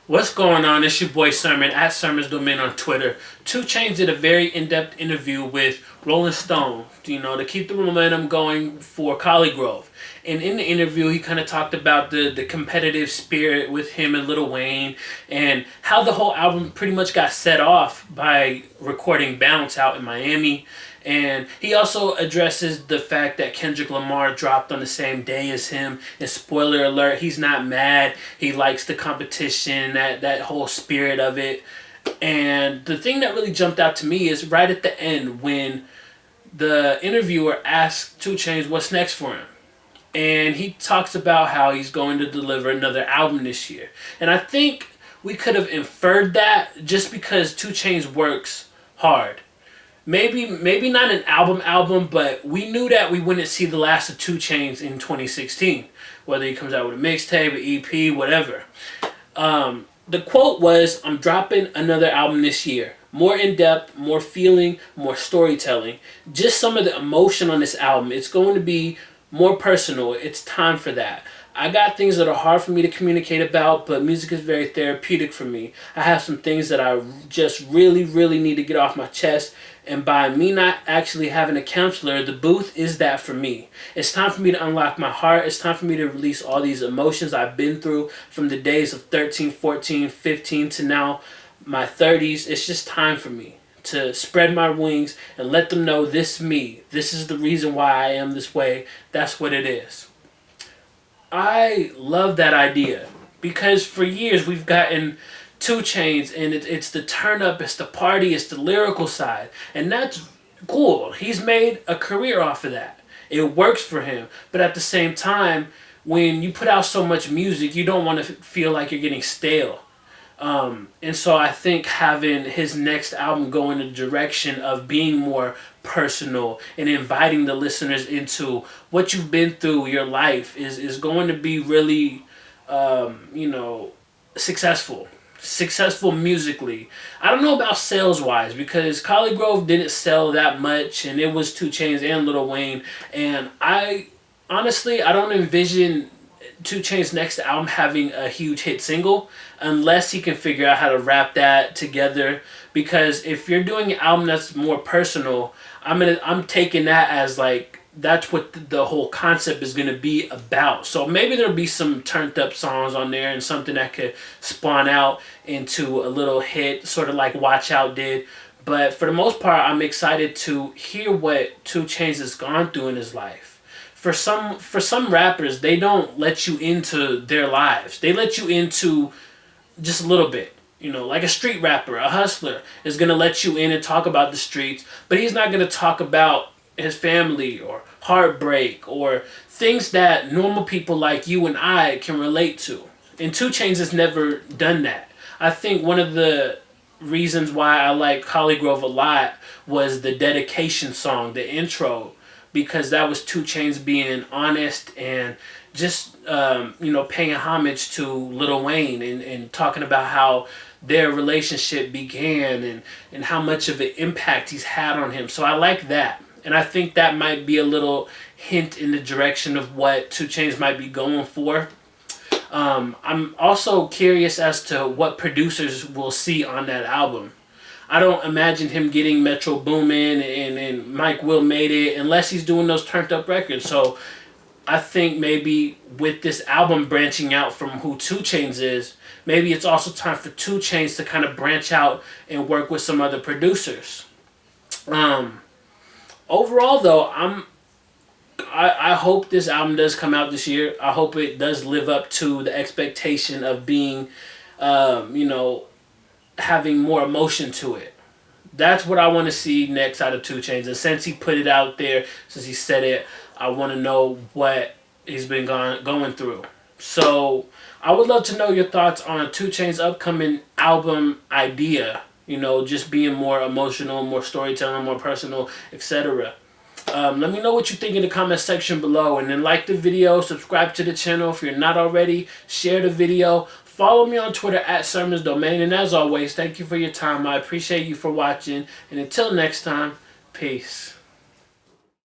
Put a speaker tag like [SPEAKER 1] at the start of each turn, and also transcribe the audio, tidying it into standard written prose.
[SPEAKER 1] What's going on? It's your boy Sermon at Sermon's Domain on Twitter. 2 Chainz did a very in-depth interview with Rolling Stone, to keep the momentum going for Grove. And in the interview, he kind of talked about the competitive spirit with him and Lil Wayne and how the whole album pretty much got set off by recording Bounce out in Miami. And he also addresses the fact that Kendrick Lamar dropped on the same day as him. And spoiler alert, he's not mad. He likes the competition, that whole spirit of it. And the thing that really jumped out to me is right at the end when the interviewer asked 2 Chainz what's next for him. And he talks about how he's going to deliver another album this year. And I think we could have inferred that just because 2 Chainz works hard. Maybe not an album, but we knew that we wouldn't see the last of 2 Chainz in 2016. Whether he comes out with a mixtape, an EP, whatever. The quote was, "I'm dropping another album this year. More in-depth, more feeling, more storytelling. Just some of the emotion on this album. It's going to be more personal. It's time for that. I got things that are hard for me to communicate about, but music is very therapeutic for me. I have some things that I just really, really need to get off my chest. And by me not actually having a counselor, the booth is that for me. It's time for me to unlock my heart. It's time for me to release all these emotions I've been through from the days of 13, 14, 15 to now my 30s. It's just time for me to spread my wings and let them know this me. This is the reason why I am this way. That's what it is." I love that idea because for years we've gotten 2 Chainz and it's the turn up, it's the party, it's the lyrical side. And that's cool. He's made a career off of that. It works for him. But at the same time, when you put out so much music, you don't want to feel like you're getting stale. And so I think having his next album go in the direction of being more personal and inviting the listeners into what you've been through your life is going to be really, successful. Successful musically. I don't know about sales wise because Grove didn't sell that much and it was 2 Chainz and Lil Wayne. And I don't envision 2 Chainz next album having a huge hit single unless he can figure out how to wrap that together, because if you're doing an album that's more personal, I'm taking that as like that's what the whole concept is going to be about. So maybe there'll be some turned up songs on there and something that could spawn out into a little hit, sort of like Watch Out did. But for the most part, I'm excited to hear what 2 Chainz has gone through in his life. For some rappers, they don't let you into their lives. They let you into just a little bit. Like a street rapper, a hustler is going to let you in and talk about the streets, but he's not going to talk about his family or heartbreak or things that normal people like you and I can relate to. And 2 Chainz has never done that. I think one of the reasons why I like Grove a lot was the dedication song, the intro, because that was 2 Chainz being honest and just, paying homage to Lil Wayne and talking about how their relationship began and how much of an impact he's had on him. So I like that. And I think that might be a little hint in the direction of what 2 Chainz might be going for. I'm also curious as to what producers we'll see on that album. I don't imagine him getting Metro Boomin and Mike Will Made It unless he's doing those turned up records. So I think maybe with this album branching out from who 2 Chainz is, maybe it's also time for 2 Chainz to kind of branch out and work with some other producers. Overall, though, I hope this album does come out this year. I hope it does live up to the expectation of being, having more emotion to it. That's what I want to see next out of 2 Chainz. And since he put it out there, since he said it, I want to know what he's been going through. So I would love to know your thoughts on 2 Chainz' upcoming album idea. Just being more emotional, more storytelling, more personal, etc. Let me know what you think in the comment section below. And then like the video, subscribe to the channel if you're not already, share the video. Follow me on Twitter at Sermon's Domain. And as always, thank you for your time. I appreciate you for watching. And until next time, peace.